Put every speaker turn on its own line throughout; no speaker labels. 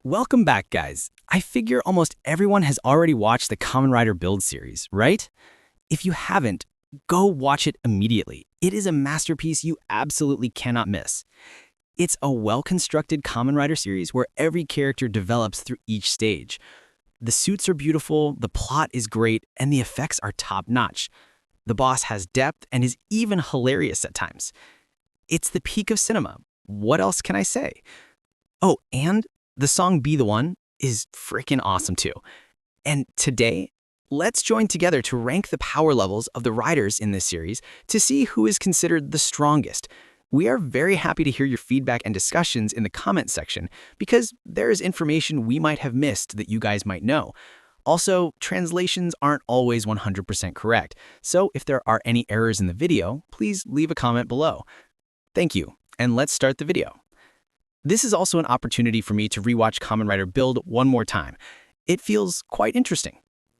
Welcome back, guys. I figure almost everyone has already watched the Kamen Rider Build series, right? If you haven't, go watch it immediately. It is a masterpiece you absolutely cannot miss. It's a well-constructed Kamen Rider series where every character develops through each stage. The suits are beautiful, the plot is great, and the effects are top-notch. The boss has depth and is even hilarious at times. It's the peak of cinema. What else can I say? Oh, and the song Be the One is freaking awesome too. And today, let's join together to rank the power levels of the riders in this series to see who is considered the strongest. We are very happy to hear your feedback and discussions in the comment section because there is information we might have missed that you guys might know. Also, translations aren't always 100% correct, so if there are any errors in the video, please leave a comment below. Thank you, and let's start the video. This is also an opportunity for me to rewatch Kamen Rider Build one more time. It feels quite interesting.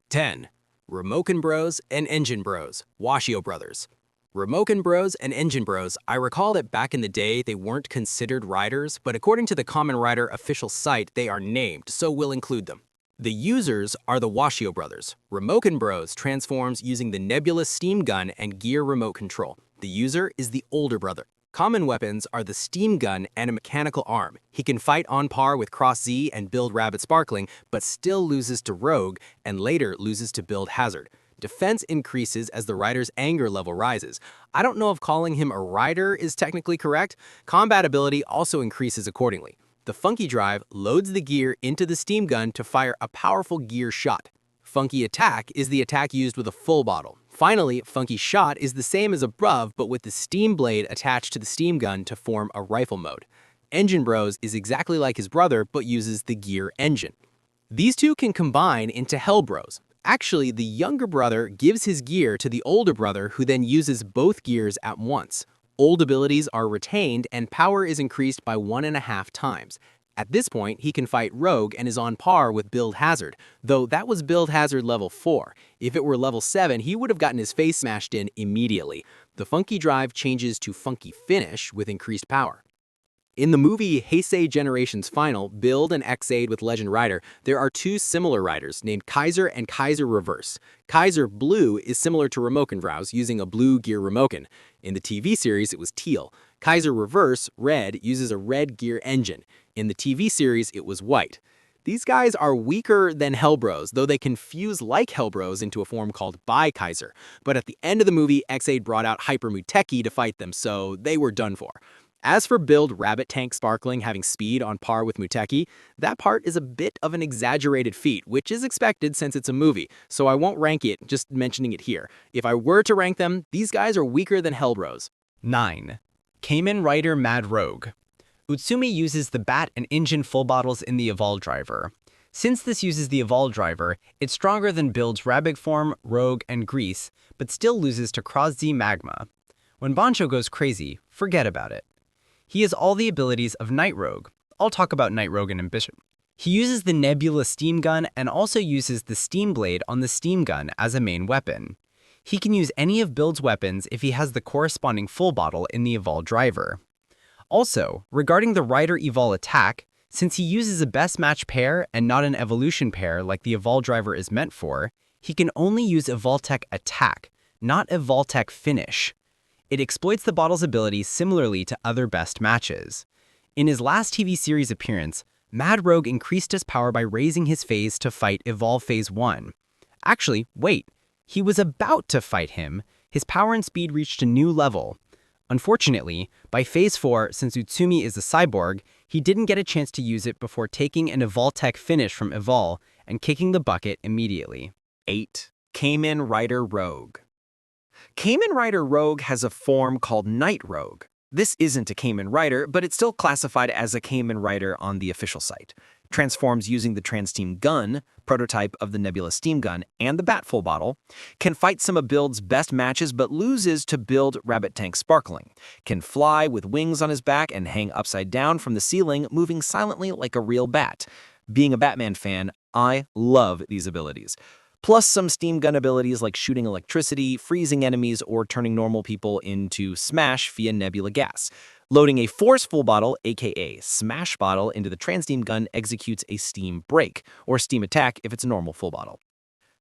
10. Remocon Bros and Engine Bros, Washio Brothers. Remocon Bros and Engine Bros, I recall that back in the day they weren't considered riders, but according to the Kamen Rider official site, they are named, so we'll include them. The users are the Washio Brothers. Remocon Bros transforms using the Nebula steam gun and gear remote control. The user is the older brother. Common weapons are the steam gun and a mechanical arm. He can fight on par with CrossZ and Build Rabbit Sparkling, but still loses to Rogue and later loses to Build Hazard. Defense increases as the rider's anger level rises. I don't know if calling him a rider is technically correct. Combat ability also increases accordingly. The Funky Drive loads the gear into the steam gun to fire a powerful gear shot. Funky Attack is the attack used with a full bottle. Finally, Funky Shot is the same as above, but with the steam blade attached to the steam gun to form a rifle mode. Engine Bros is exactly like his brother, but uses the gear engine. These two can combine into Hell Bros. Actually, the younger brother gives his gear to the older brother, who then uses both gears at once. Old abilities are retained, and power is increased by 1.5 times. At this point, he can fight Rogue and is on par with Build Hazard, though that was Build Hazard level 4. If it were level 7, he would have gotten his face smashed in immediately. The Funky Drive changes to Funky Finish with increased power. In the movie Heisei Generations Final, Build and X-Aid with Legend Rider, there are two similar riders named Kaiser and Kaiser Reverse. Kaiser Blue is similar to Remocon Bros, using a blue gear Remocon. In the TV series, it was teal. Kaiser Reverse, red, uses a red gear engine. In the TV series, it was white. These guys are weaker than Hellbros, though they can fuse like Hellbros into a form called Bi-Kaiser. But at the end of the movie, X-Aid brought out Hyper Muteki to fight them, so they were done for. As for Build Rabbit Tank Sparkling having speed on par with Muteki, that part is a bit of an exaggerated feat, which is expected since it's a movie, so I won't rank it, just mentioning it here. If I were to rank them, these guys are weaker than Hellbros.
9. Kamen Rider Mad Rogue. Utsumi uses the bat and engine full bottles in the Evol driver. Since this uses the Evol driver, it's stronger than Build's Rabbit form, Rogue, and Grease, but still loses to CrossZ Magma. When Bancho goes crazy, forget about it. He has all the abilities of Night Rogue. I'll talk about Night Rogue in Ambition. He uses the Nebula steam gun and also uses the steam blade on the steam gun as a main weapon. He can use any of Build's weapons if he has the corresponding full bottle in the Evol driver. Also, regarding the Rider Evol attack, since he uses a best match pair and not an evolution pair like the Evol driver is meant for, he can only use Evoltech attack, not Evoltech finish. It exploits the bottle's abilities similarly to other best matches. In his last TV series appearance, Mad Rogue increased his power by raising his phase to fight Evol Phase 1. Actually, wait, he was about to fight him. His power and speed reached a new level. Unfortunately, by Phase 4, since Utsumi is a cyborg, he didn't get a chance to use it before taking an Evoltech finish from Evol and kicking the bucket immediately.
8. Kamen Rider Rogue. Kamen Rider Rogue has a form called Night Rogue. This isn't a Kamen Rider, but it's still classified as a Kamen Rider on the official site. Transforms using the Trans-Steam Gun, prototype of the Nebula Steam Gun, and the Bat Full Bottle. Can fight some of Build's best matches, but loses to Build Rabbit Tank Sparkling. Can fly with wings on his back and hang upside down from the ceiling, moving silently like a real bat. Being a Batman fan, I love these abilities. Plus some steam gun abilities like shooting electricity, freezing enemies, or turning normal people into smash via nebula gas. Loading a force full bottle, aka smash bottle, into the trans-steam gun executes a steam break, or steam attack if it's a normal full bottle.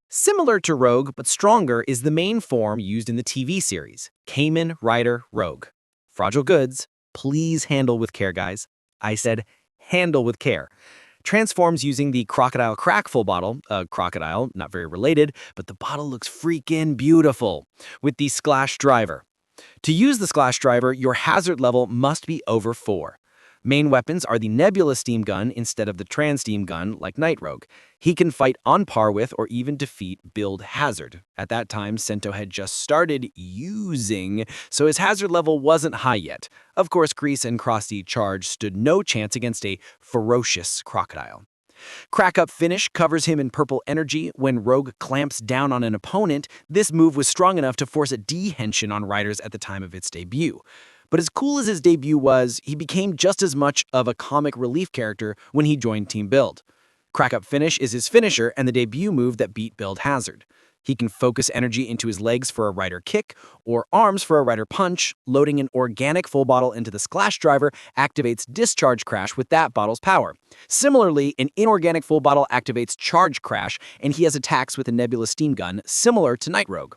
Similar to Rogue, but stronger, is the main form used in the TV series, Kamen Rider Rogue. Fragile goods, please handle with care, guys. I said handle with care. Transforms using the Crocodile Crack full bottle, crocodile, not very related, but the bottle looks freaking beautiful, with the Splash Driver. To use the Splash Driver, your hazard level must be over 4. Main weapons are the Nebula Steam Gun instead of the Trans-Steam Gun like Night Rogue. He can fight on par with or even defeat Build Hazard. At that time, Sento had just started using, so his hazard level wasn't high yet. Of course, Grease and CrossZ Charge stood no chance against a ferocious crocodile. Crack Up Finish covers him in purple energy. When Rogue clamps down on an opponent, this move was strong enough to force a dehension on Riders at the time of its debut. But as cool as his debut was, he became just as much of a comic relief character when he joined Team Build. Crack Up Finish is his finisher and the debut move that beat Build Hazard. He can focus energy into his legs for a Rider kick or arms for a Rider punch. Loading an organic full bottle into the Splash Driver activates Discharge Crash with that bottle's power. Similarly, an inorganic full bottle activates Charge Crash, and he has attacks with a Nebula Steam Gun, similar to Night Rogue.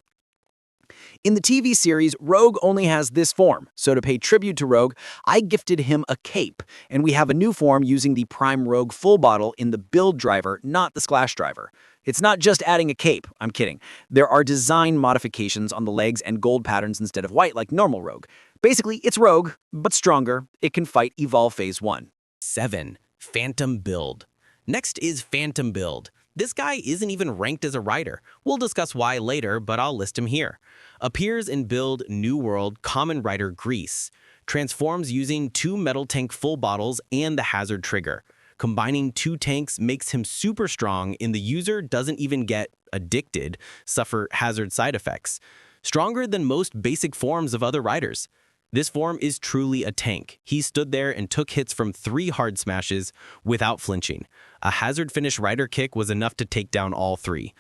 In the TV series, Rogue only has this form, so to pay tribute to Rogue, I gifted him a cape, and we have a new form using the Prime Rogue full bottle in the Build Driver, not the Splash Driver. It's not just adding a cape, I'm kidding. There are design modifications on the legs and gold patterns instead of white like normal Rogue. Basically, it's Rogue, but stronger. It can fight Evol Phase 1.
7. Phantom Build. Next is Phantom Build. This guy isn't even ranked as a rider. We'll discuss why later, but I'll list him here. Appears in Build New World Kamen Rider Grease. Transforms using 2 metal tank full bottles and the hazard trigger. Combining 2 tanks makes him super strong, and the user doesn't even get addicted, suffer hazard side effects. Stronger than most basic forms of other riders. This form is truly a tank. He stood there and took hits from 3 hard smashes without flinching. A hazard finish rider kick was enough to take down all 3.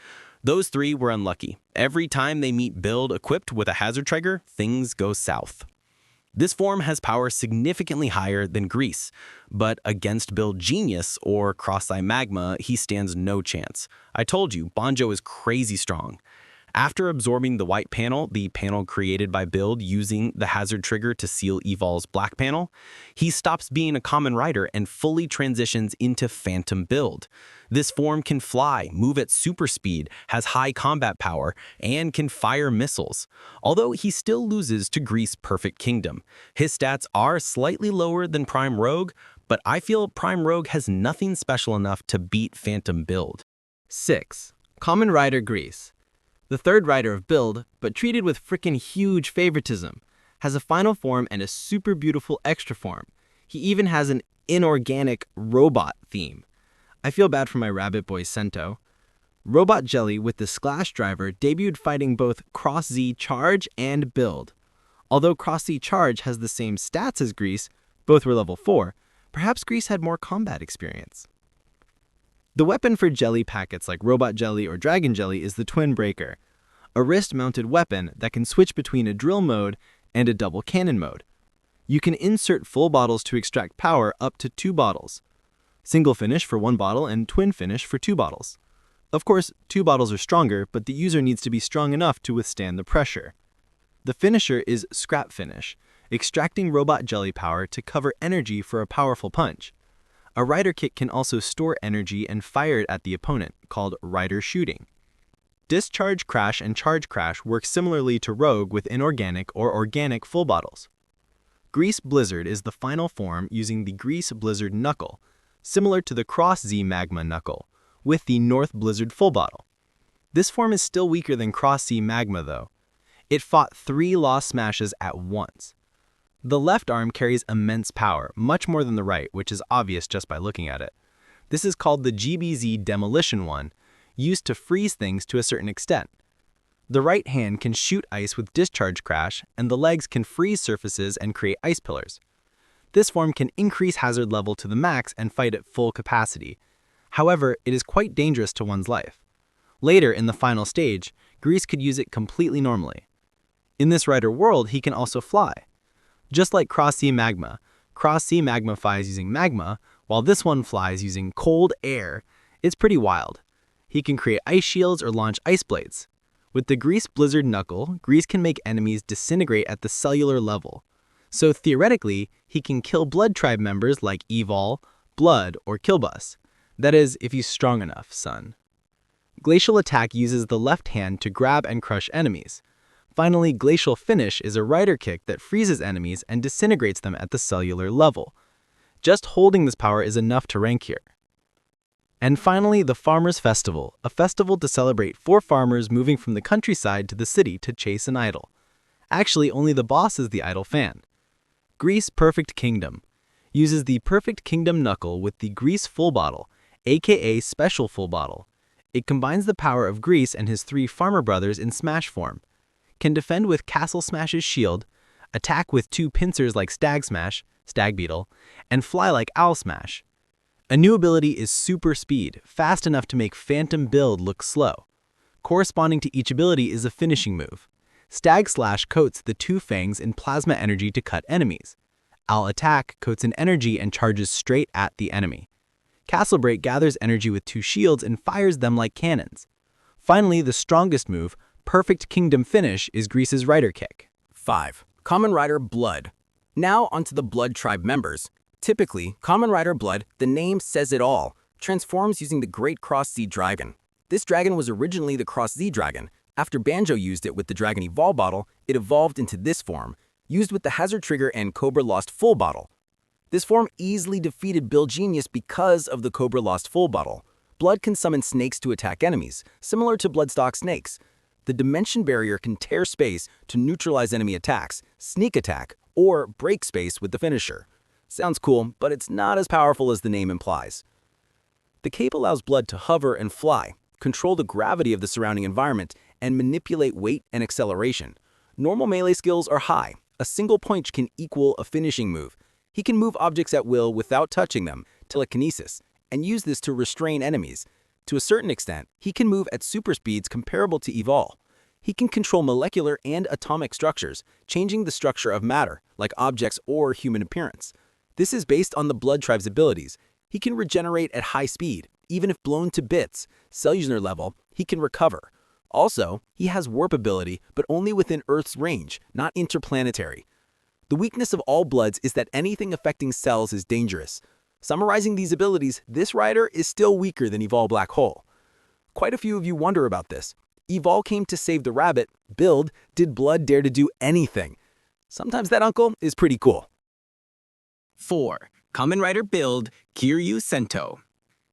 Those 3 were unlucky. Every time they meet Build equipped with a hazard trigger, things go south. This form has power significantly higher than Grease, but against Build Genius or CrossZ Magma, he stands no chance. I told you, Banjo is crazy strong. After absorbing the white panel, the panel created by Build using the hazard trigger to seal Evol's black panel, he stops being a Kamen Rider and fully transitions into Phantom Build. This form can fly, move at super speed, has high combat power, and can fire missiles. Although he still loses to Grease Perfect Kingdom. His stats are slightly lower than Prime Rogue, but I feel Prime Rogue has nothing special enough to beat Phantom Build.
6. Kamen Rider Grease. The third rider of Build, but treated with frickin' huge favoritism, has a final form and a super beautiful extra form. He even has an inorganic robot theme. I feel bad for my rabbit boy Sento. Robot Jelly with the Splash Driver debuted fighting both CrossZ Charge and Build. Although CrossZ Charge has the same stats as Grease, both were level 4, perhaps Grease had more combat experience. The weapon for jelly packets like Robot Jelly or Dragon Jelly is the Twin Breaker, a wrist-mounted weapon that can switch between a drill mode and a double cannon mode. You can insert full bottles to extract power up to 2 bottles. Single finish for 1 bottle and twin finish for 2 bottles. Of course, 2 bottles are stronger, but the user needs to be strong enough to withstand the pressure. The finisher is Scrap Finish, extracting Robot Jelly power to cover energy for a powerful punch. A Rider kick can also store energy and fire it at the opponent, called Rider Shooting. Discharge Crash and Charge Crash work similarly to Rogue with inorganic or organic full bottles. Grease Blizzard is the final form using the Grease Blizzard Knuckle, similar to the CrossZ Magma Knuckle, with the North Blizzard full bottle. This form is still weaker than CrossZ Magma though. It fought 3 lost smashes at once. The left arm carries immense power, much more than the right, which is obvious just by looking at it. This is called the GBZ Demolition one, used to freeze things to a certain extent. The right hand can shoot ice with Discharge Crash, and the legs can freeze surfaces and create ice pillars. This form can increase hazard level to the max and fight at full capacity. However, it is quite dangerous to one's life. Later, in the final stage, Grease could use it completely normally. In this rider world, he can also fly. Just like CrossZ Magma. CrossZ Magma flies using magma, while this one flies using cold air. It's pretty wild. He can create ice shields or launch ice blades. With the Grease Blizzard Knuckle, Grease can make enemies disintegrate at the cellular level. So theoretically, he can kill Blood Tribe members like Evol, Blood, or Killbus. That is, if he's strong enough, son. Glacial Attack uses the left hand to grab and crush enemies. Finally, Glacial Finish is a rider kick that freezes enemies and disintegrates them at the cellular level. Just holding this power is enough to rank here. And finally, the Farmers' Festival, a festival to celebrate 4 farmers moving from the countryside to the city to chase an idol. Actually, only the boss is the idol fan. Grease Perfect Kingdom uses the Perfect Kingdom Knuckle with the Grease Full Bottle, aka Special Full Bottle. It combines the power of Grease and his 3 farmer brothers in smash form. Can defend with Castle Smash's shield, attack with 2 pincers like Stag Smash, Stag Beetle, and fly like Owl Smash. A new ability is Super Speed, fast enough to make Phantom Build look slow. Corresponding to each ability is a finishing move. Stag Slash coats the 2 fangs in plasma energy to cut enemies. Owl Attack coats in energy and charges straight at the enemy. Castle Break gathers energy with 2 shields and fires them like cannons. Finally, the strongest move, Perfect Kingdom Finish, is Grease's Rider Kick.
5. Kamen Rider Blood. Now onto the Blood Tribe members. Typically, Kamen Rider Blood, the name says it all, transforms using the Great CrossZ Dragon. This dragon was originally the CrossZ Dragon. After Banjo used it with the Dragon Evol bottle, it evolved into this form, used with the Hazard Trigger and Cobra Lost Full bottle. This form easily defeated Build Genius because of the Cobra Lost Full bottle. Blood can summon snakes to attack enemies, similar to Bloodstock snakes. The Dimension Barrier can tear space to neutralize enemy attacks, sneak attack, or break space with the finisher. Sounds cool, but it's not as powerful as the name implies. The cape allows Blood to hover and fly, control the gravity of the surrounding environment, and manipulate weight and acceleration. Normal melee skills are high. A single punch can equal a finishing move. He can move objects at will without touching them, telekinesis, and use this to restrain enemies. To a certain extent, he can move at super speeds comparable to Evol. He can control molecular and atomic structures, changing the structure of matter, like objects or human appearance. This is based on the Blood Tribe's abilities. He can regenerate at high speed, even if blown to bits. Cellular level, he can recover. Also, he has warp ability, but only within Earth's range, not interplanetary. The weakness of all Bloods is that anything affecting cells is dangerous. Summarizing these abilities, this rider is still weaker than Evol Black Hole. Quite a few of you wonder about this. Evol came to save the rabbit. Build, did Blood dare to do anything? Sometimes that uncle is pretty cool.
4. Kamen Rider Build, Kiryu Sento.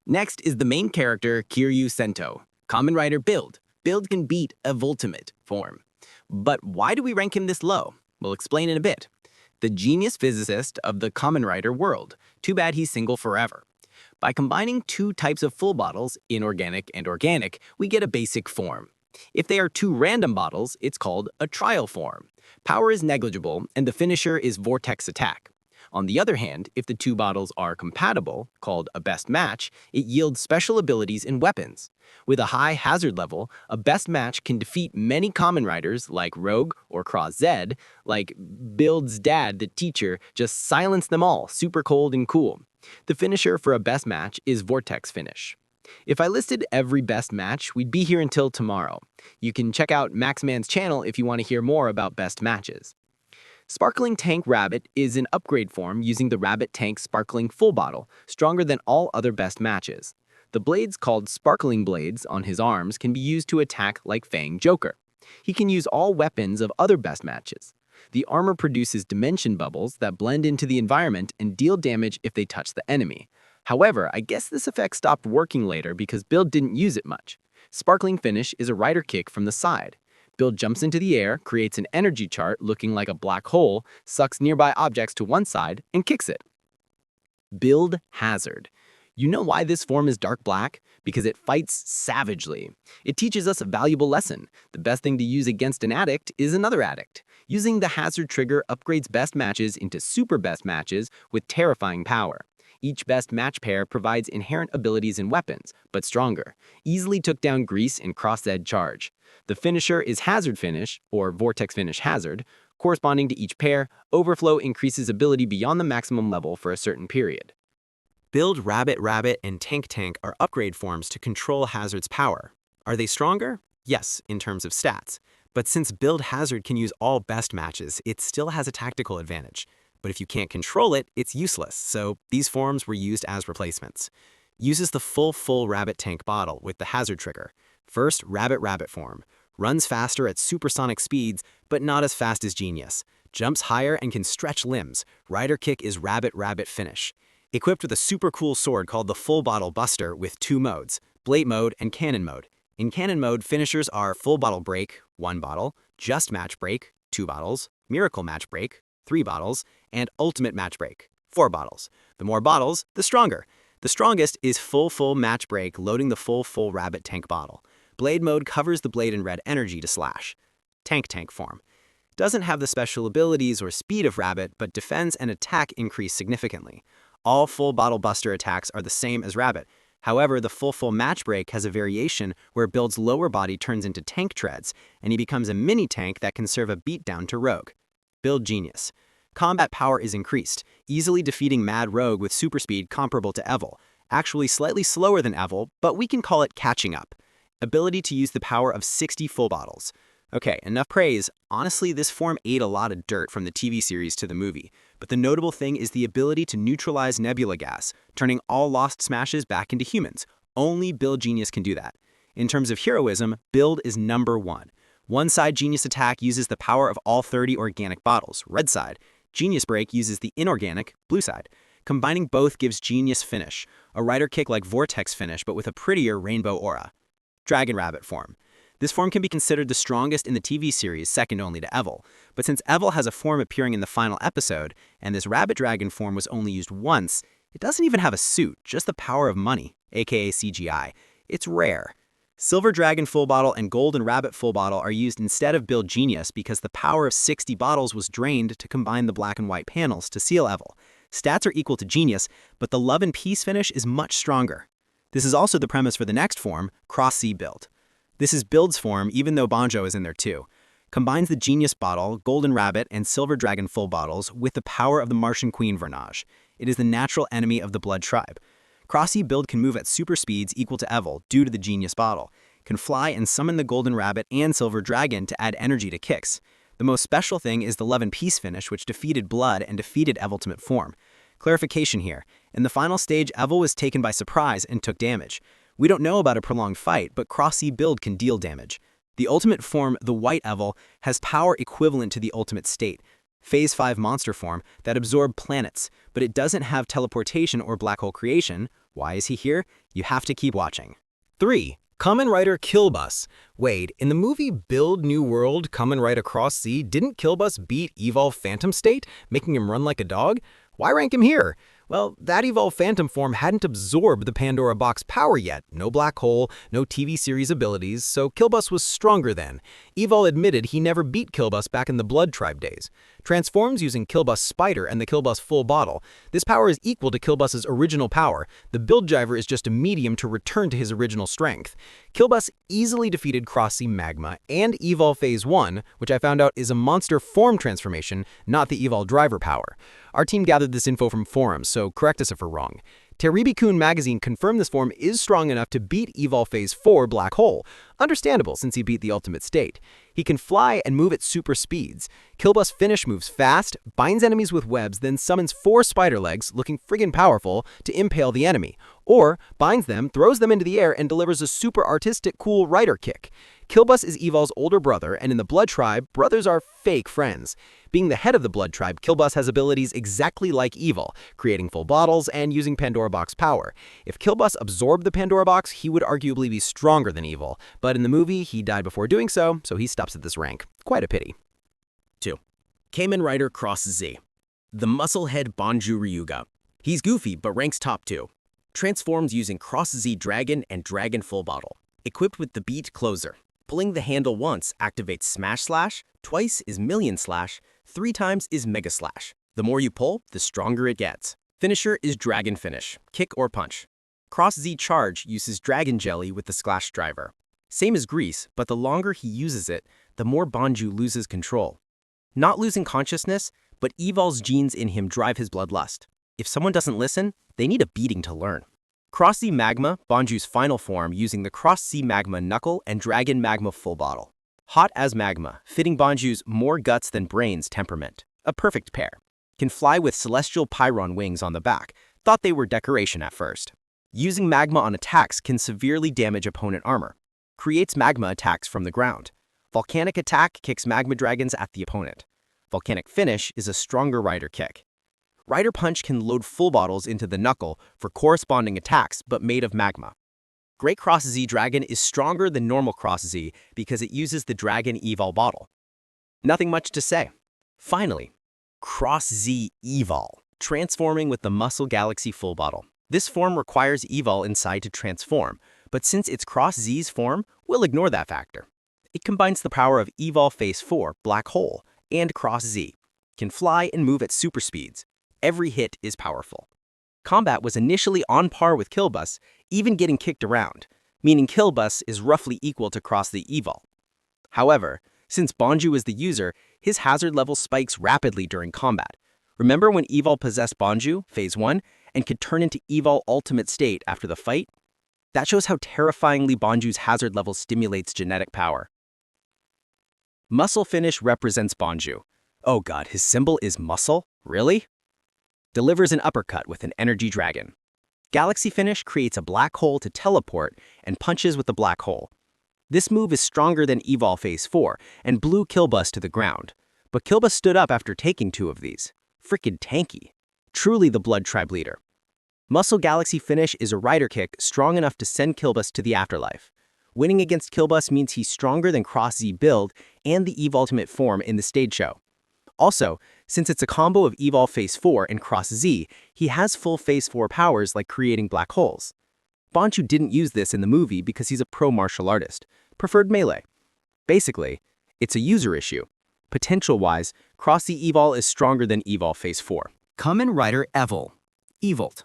Next is the main character, Kiryu Sento. Kamen Rider Build. Build can beat Evoltimate form. But why do we rank him this low? We'll explain in a bit. The genius physicist of the Kamen Rider world. Too bad he's single forever. By combining 2 types of full bottles, inorganic and organic, we get a basic form. If they are 2 random bottles, it's called a trial form. Power is negligible, and the finisher is Vortex Attack. On the other hand, if the 2 bottles are compatible, called a best match, it yields special abilities and weapons. With a high hazard level, a best match can defeat many Kamen Riders like Rogue or CrossZ, like Build's dad, the teacher, just silence them all, super cold and cool. The finisher for a best match is Vortex Finish. If I listed every best match, we'd be here until tomorrow. You can check out Maxman's channel if you want to hear more about best matches. Sparkling Tank Rabbit is an upgrade form using the Rabbit Tank Sparkling Full Bottle, stronger than all other best matches. The blades called Sparkling Blades on his arms can be used to attack like Fang Joker. He can use all weapons of other best matches. The armor produces dimension bubbles that blend into the environment and deal damage if they touch the enemy. However, I guess this effect stopped working later because Build didn't use it much. Sparkling Finish is a rider kick from the side. Build jumps into the air, creates an energy chart looking like a black hole, sucks nearby objects to one side, and kicks it. Build Hazard. You know why this form is dark black? Because it fights savagely. It teaches us a valuable lesson. The best thing to use against an addict is another addict. Using the hazard trigger upgrades best matches into super best matches with terrifying power.
Each best match pair provides inherent abilities and weapons, but stronger. Easily took down Grease in CrossZ Charge. The finisher is Hazard Finish, or Vortex Finish Hazard. Corresponding to each pair, Overflow increases ability beyond the maximum level for a certain period.
Build Rabbit Rabbit and Tank Tank are upgrade forms to control Hazard's power. Are they stronger? Yes, in terms of stats. But since Build Hazard can use all best matches, it still has a tactical advantage. But if you can't control it, it's useless, so these forms were used as replacements. Uses the full Rabbit Tank bottle with the Hazard trigger. First, Rabbit Rabbit form. Runs faster at supersonic speeds, but not as fast as Genius. Jumps higher and can stretch limbs. Rider Kick is Rabbit Rabbit Finish. Equipped with a super cool sword called the Full Bottle Buster with 2 modes, Blade Mode and Cannon Mode. In Cannon Mode, finishers are Full Bottle Break, 1 bottle, Just Match Break, 2 bottles, Miracle Match Break, 3 bottles, and Ultimate Match Break, 4 bottles. The more bottles, the stronger. The strongest is Full Match Break, loading the full Rabbit Tank bottle. Blade Mode covers the blade in red energy to slash. Tank form. Doesn't have the special abilities or speed of Rabbit, but defense and attack increase significantly. All Full Bottle Buster attacks are the same as Rabbit. However, the full Match Break has a variation where Build's lower body turns into tank treads, and he becomes a mini tank that can serve a beatdown to Rogue. Build Genius. Combat power is increased, easily defeating Mad Rogue with super speed comparable to Evol. Actually slightly slower than Evol, but we can call it catching up. Ability to use the power of 60 full bottles. Okay, enough praise. Honestly, this form ate a lot of dirt from the TV series to the movie, but the notable thing is the ability to neutralize nebula gas, turning all lost smashes back into humans. Only Build Genius can do that. In terms of heroism, Build is number 1. One side Genius attack uses the power of all 30 organic bottles, red side. Genius Break uses the inorganic, blue side. Combining both gives Genius Finish, a Rider Kick like Vortex Finish but with a prettier rainbow aura. Dragon Rabbit form. This form can be considered the strongest in the TV series, second only to Evol. But since Evol has a form appearing in the final episode, and this Rabbit Dragon form was only used once, it doesn't even have a suit, just the power of money, aka CGI. It's rare. Silver Dragon Full Bottle and Golden Rabbit Full Bottle are used instead of Build Genius because the power of 60 bottles was drained to combine the black and white panels to seal Evol. Stats are equal to Genius, but the Love and Peace finish is much stronger. This is also the premise for the next form, CrossZ Build. This is Build's form, even though Banjo is in there too. Combines the Genius Bottle, Golden Rabbit, and Silver Dragon Full Bottles with the power of the Martian Queen Vernage. It is the natural enemy of the Blood Tribe. CrossZ Build can move at super speeds equal to Evol due to the Genius Bottle, can fly and summon the Golden Rabbit and Silver Dragon to add energy to kicks. The most special thing is the Love and Peace finish, which defeated Blood and defeated Evoltimate form. Clarification here. In the final stage, Evol was taken by surprise and took damage. We don't know about a prolonged fight, but CrossZ Build can deal damage. The ultimate form, the White Evol, has power equivalent to the ultimate state, Phase 5 monster form, that absorb planets, but it doesn't have teleportation or black hole creation. Why is he here? You have to keep watching.
3. Kamen Rider Killbus. Wait, in the movie Build New World, Kamen Rider CrossZ, didn't Killbus beat Evol Phantom State, making him run like a dog? Why rank him here? Well, that Evol Phantom form hadn't absorbed the Pandora Box power yet. No black hole, no TV series abilities, so Killbus was stronger then. Evol admitted he never beat Killbus back in the Blood Tribe days. Transforms using Killbus Spider and the Killbus Full Bottle. This power is equal to Killbus's original power. The Build Driver is just a medium to return to his original strength. Killbus easily defeated CrossZ Magma and Evol Phase 1, which I found out is a monster form transformation, not the Evol Driver power. Our team gathered this info from forums, so correct us if we're wrong. Teribikun magazine confirmed this form is strong enough to beat Evol Phase 4 Black Hole. Understandable since he beat the ultimate state. He can fly and move at super speeds. Killbus Finish moves fast, binds enemies with webs, then summons 4 spider legs, looking friggin' powerful, to impale the enemy. Or binds them, throws them into the air, and delivers a super artistic cool rider kick. Killbus is Evol's older brother, and in the Blood Tribe, brothers are fake friends. Being the head of the Blood Tribe, Killbus has abilities exactly like Evol, creating full bottles and using Pandora Box power. If Killbus absorbed the Pandora Box, he would arguably be stronger than Evol, but in the movie, he died before doing so, so he stops at this rank. Quite a pity.
2. Kamen Rider CrossZ. The Musclehead Banju Ryuga. He's goofy, but ranks top 2. Transforms using CrossZ Dragon and Dragon Full Bottle. Equipped with the Beat Closer. Pulling the handle once activates Smash Slash, twice is Million Slash, 3 times is Mega Slash. The more you pull, the stronger it gets. Finisher is Dragon Finish, kick or punch. CrossZ Charge uses Dragon Jelly with the Slash Driver. Same as Grease, but the longer he uses it, the more Banju loses control. Not losing consciousness, but Evol's genes in him drive his bloodlust. If someone doesn't listen, they need a beating to learn. CrossZ Magma, Banju's final form using the CrossZ Magma Knuckle and Dragon Magma Full Bottle. Hot as magma, fitting Banju's more guts than brains temperament. A perfect pair. Can fly with celestial pyron wings on the back. Thought they were decoration at first. Using magma on attacks can severely damage opponent armor. Creates magma attacks from the ground. Volcanic attack kicks magma dragons at the opponent. Volcanic finish is a stronger rider kick. Rider punch can load full bottles into the knuckle for corresponding attacks but made of magma. Great CrossZ Dragon is stronger than normal CrossZ because it uses the Dragon Evol bottle. Nothing much to say. Finally, CrossZ Evol, transforming with the Muscle Galaxy Full Bottle. This form requires Evol inside to transform, but since it's CrossZ's form, we'll ignore that factor. It combines the power of Evol Phase 4, Black Hole, and CrossZ. Can fly and move at super speeds. Every hit is powerful. Combat was initially on par with Killbus, even getting kicked around, meaning Killbus is roughly equal to CrossZ Evol. However, since Banju is the user, his hazard level spikes rapidly during combat. Remember when Evol possessed Banju, Phase 1, and could turn into Evol Ultimate State after the fight? That shows how terrifyingly Banju's hazard level stimulates genetic power. Muscle Finish represents Banju. Oh god, his symbol is muscle? Really? Delivers an uppercut with an energy dragon. Galaxy Finish creates a black hole to teleport and punches with the black hole. This move is stronger than Evol Phase 4 and blew Killbus to the ground. But Killbus stood up after taking 2 of these. Frickin' tanky. Truly the Blood Tribe leader. Muscle Galaxy Finish is a rider kick strong enough to send Killbus to the afterlife. Winning against Killbus means he's stronger than CrossZ Build and the Evol Ultimate form in the stage show. Also, since it's a combo of Evol Phase 4 and CrossZ, he has full Phase 4 powers like creating black holes. Banju didn't use this in the movie because he's a pro martial artist, preferred melee. Basically, it's a user issue. Potential-wise, CrossZ Evol is stronger than Evol Phase 4.
Kamen Rider Evol, Evolt.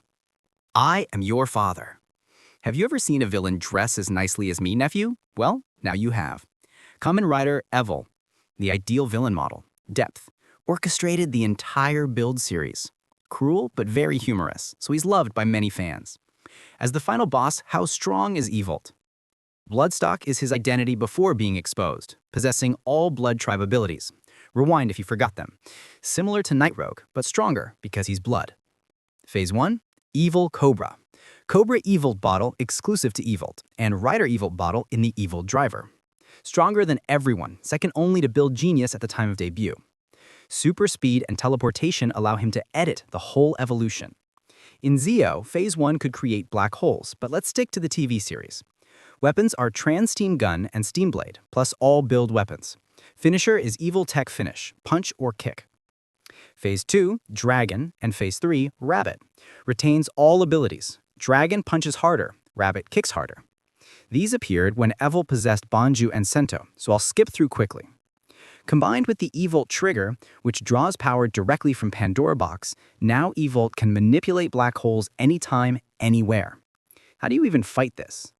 I am your father. Have you ever seen a villain dress as nicely as me, nephew? Well, now you have. Kamen Rider Evol, the ideal villain model. Depth. Orchestrated the entire Build series. Cruel, but very humorous, so he's loved by many fans. As the final boss, how strong is Evolt? Bloodstock is his identity before being exposed, possessing all Blood Tribe abilities. Rewind if you forgot them. Similar to Night Rogue, but stronger because he's blood. Phase 1, Evil Cobra. Cobra Evolt bottle exclusive to Evolt, and Rider Evolt bottle in the Evolt driver. Stronger than everyone, second only to Build Genius at the time of debut. Super speed and teleportation allow him to edit the whole evolution. In Zeo, Phase 1 could create black holes, but let's stick to the TV series. Weapons are Trans-Steam Gun and Steam Blade, plus all Build weapons. Finisher is Evil Tech Finish, punch or kick. Phase 2, Dragon, and Phase 3, Rabbit. Retains all abilities. Dragon punches harder, Rabbit kicks harder. These appeared when Evol possessed Banju and Sento, so I'll skip through quickly. Combined with the Evolt trigger, which draws power directly from Pandora Box, now Evolt can manipulate black holes anytime, anywhere. How do you even fight this?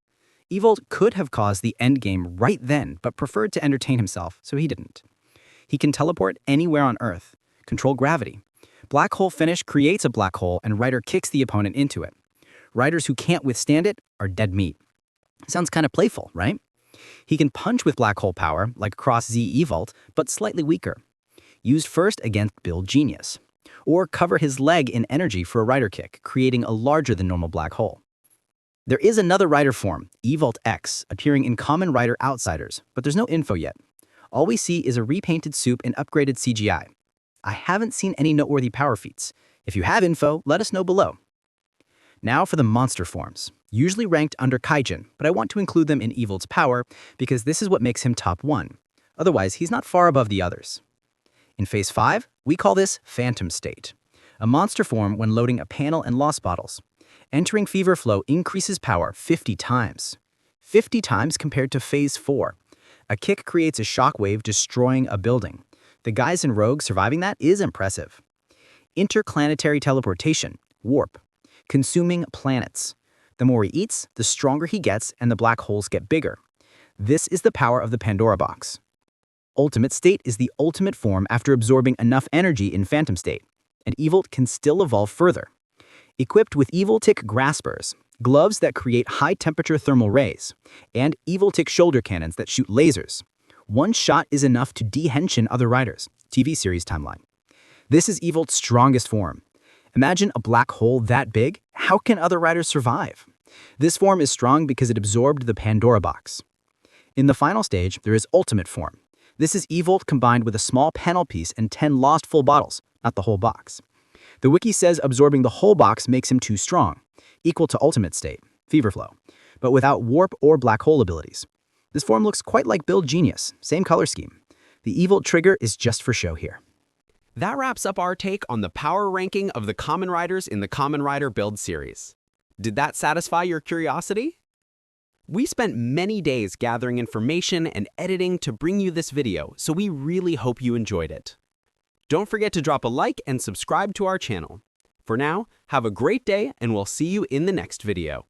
Evolt could have caused the endgame right then, but preferred to entertain himself, so he didn't. He can teleport anywhere on Earth, control gravity. Black hole finish creates a black hole and Rider kicks the opponent into it. Riders who can't withstand it are dead meat. Sounds kind of playful, right? He can punch with black hole power, like CrossZ Evolt, but slightly weaker. Used first against Build Genius. Or cover his leg in energy for a rider kick, creating a larger than normal black hole. There is another rider form, Evolt X, appearing in Kamen Rider Outsiders, but there's no info yet. All we see is a repainted soup and upgraded CGI. I haven't seen any noteworthy power feats. If you have info, let us know below. Now for the monster forms, usually ranked under Kaijin, but I want to include them in Evolt's power because this is what makes him top 1. Otherwise, he's not far above the others. In Phase 5, we call this Phantom State, a monster form when loading a panel and lost bottles. Entering Fever Flow increases power 50 times. 50 times compared to Phase 4. A kick creates a shockwave destroying a building. The guys in Rogue surviving that is impressive. Interplanetary teleportation.
warp, consuming planets. The more he eats, the stronger he gets, and the black holes get bigger. This is the power of the Pandora box. Ultimate state is the ultimate form after absorbing enough energy in phantom state, and Evolt can still evolve further. Equipped with Evoltic graspers, gloves that create high-temperature thermal rays, and Evoltic shoulder cannons that shoot lasers, one shot is enough to de-henshin other riders. TV series timeline. This is Evolt's strongest form. Imagine a black hole that big. How can other riders survive? This form is strong because it absorbed the Pandora box. In the final stage, there is Ultimate form. This is Evolt combined with a small panel piece and 10 lost full bottles, not the whole box. The wiki says absorbing the whole box makes him too strong, equal to Ultimate state, Fever Flow, but without warp or black hole abilities. This form looks quite like Build Genius, same color scheme. The Evolt trigger is just for show here.
That wraps up our take on the power ranking of the Kamen Riders in the Kamen Rider Build series. Did that satisfy your curiosity? We spent many days gathering information and editing to bring you this video, so we really hope you enjoyed it. Don't forget to drop a like and subscribe to our channel. For now, have a great day and we'll see you in the next video.